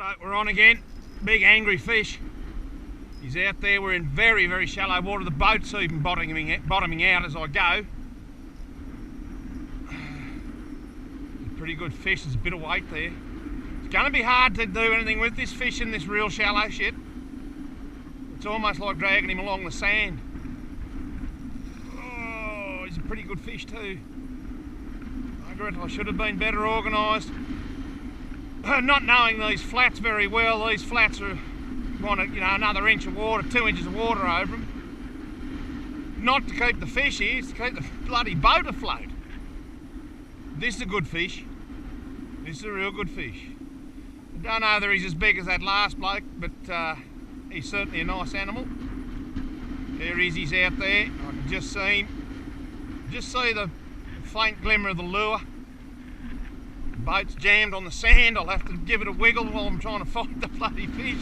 Alright, we're on again. Big angry fish. He's out there. We're in very, very shallow water. The boat's even bottoming out as I go. Pretty good fish. There's a bit of weight there. It's going to be hard to do anything with this fish in this real shallow shit. It's almost like dragging him along the sand. Oh, he's a pretty good fish too. I regret I should have been better organised. Not knowing these flats very well. These flats are want another inch of water, 2 inches of water over them. Not to keep the fish here, it's to keep the bloody boat afloat. This is a good fish. This is a real good fish. I don't know whether he's as big as that last bloke, but he's certainly a nice animal. There he is, he's out there. I can just see him. Just see the faint glimmer of the lure. The boat's jammed on the sand. I'll have to give it a wiggle while I'm trying to find the bloody fish.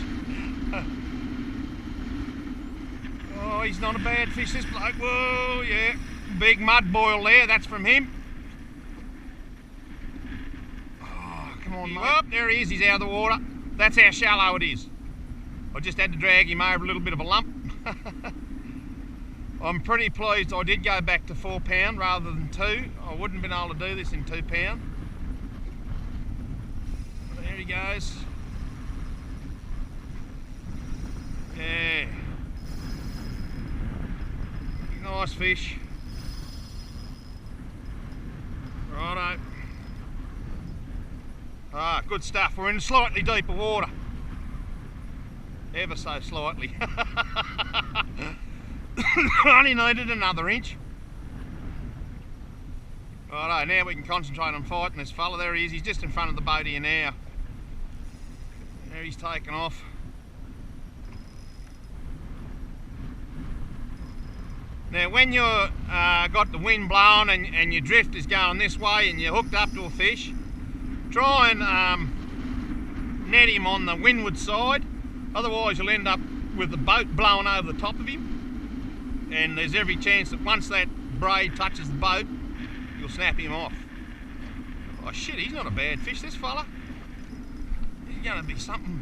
Oh, he's not a bad fish, this bloke. Whoa, yeah. Big mud boil there, that's from him. Oh, come on, mate. Oh, there he is, he's out of the water. That's how shallow it is. I just had to drag him over a little bit of a lump. I'm pretty pleased I did go back to 4 pound rather than 2. I wouldn't have been able to do this in 2 pound. There he goes. Yeah. Nice fish. Righto. Ah, good stuff. We're in slightly deeper water. Ever so slightly. Only needed another inch. Righto, now we can concentrate on fighting this fella. There he is. He's just in front of the boat here now. There he's taken off. Now when you've got the wind blowing and your drift is going this way and you're hooked up to a fish, try and net him on the windward side, otherwise you'll end up with the boat blowing over the top of him, and there's every chance that once that braid touches the boat, you'll snap him off. Oh shit, he's not a bad fish, this fella. He's going to be something.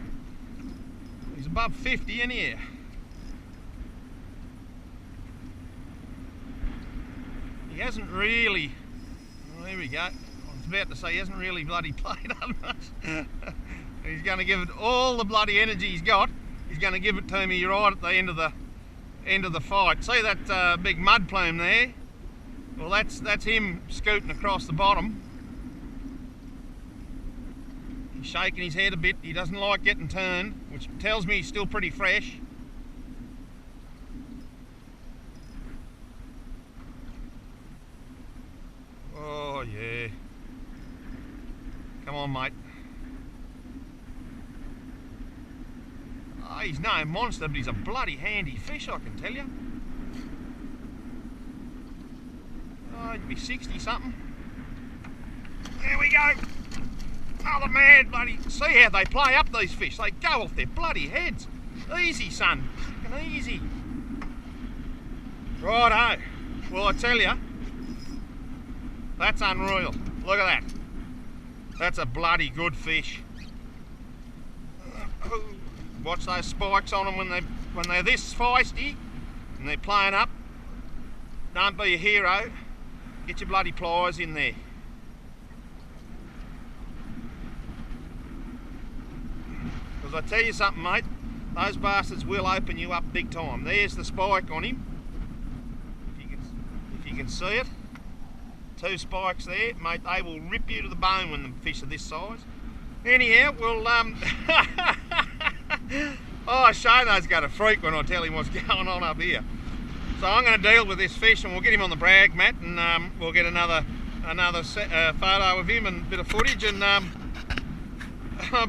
He's above 50 in here. He hasn't really, oh, here we go. I was about to say he hasn't really bloody played on much. He's going to give it all the bloody energy he's got. He's going to give it to me right at the end of the fight. See that big mud plume there? Well, that's him scooting across the bottom. He's shaking his head a bit. He doesn't like getting turned, which tells me he's still pretty fresh. Oh yeah. Come on, mate. Oh, he's no monster, but he's a bloody handy fish, I can tell you. Oh, he'd be 60 something. There we go. Oh, the mad bloody, see how they play up these fish. They go off their bloody heads. Easy, son, fucking easy. Righto. Well, I tell you, that's unreal. Look at that. That's a bloody good fish. Watch those spikes on them when they're this feisty and they're playing up. Don't be a hero. Get your bloody pliers in there. Because I tell you something, mate, those bastards will open you up big time. There's the spike on him. If you can see it. 2 spikes there, mate, they will rip you to the bone when the fish are this size. Anyhow, we'll oh, Shano's going to freak when I tell him what's going on up here. So I'm going to deal with this fish and we'll get him on the brag mat and we'll get another photo of him and a bit of footage, and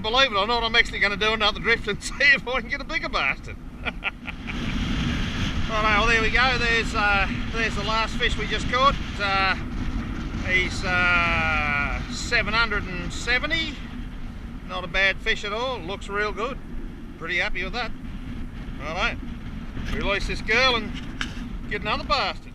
believe it or not, I'm actually going to do another drift and see if I can get a bigger bastard. Right, well, there we go. There's the last fish we just caught. He's 770. Not a bad fish at all. Looks real good. Pretty happy with that. Alright, release this girl and get another bastard.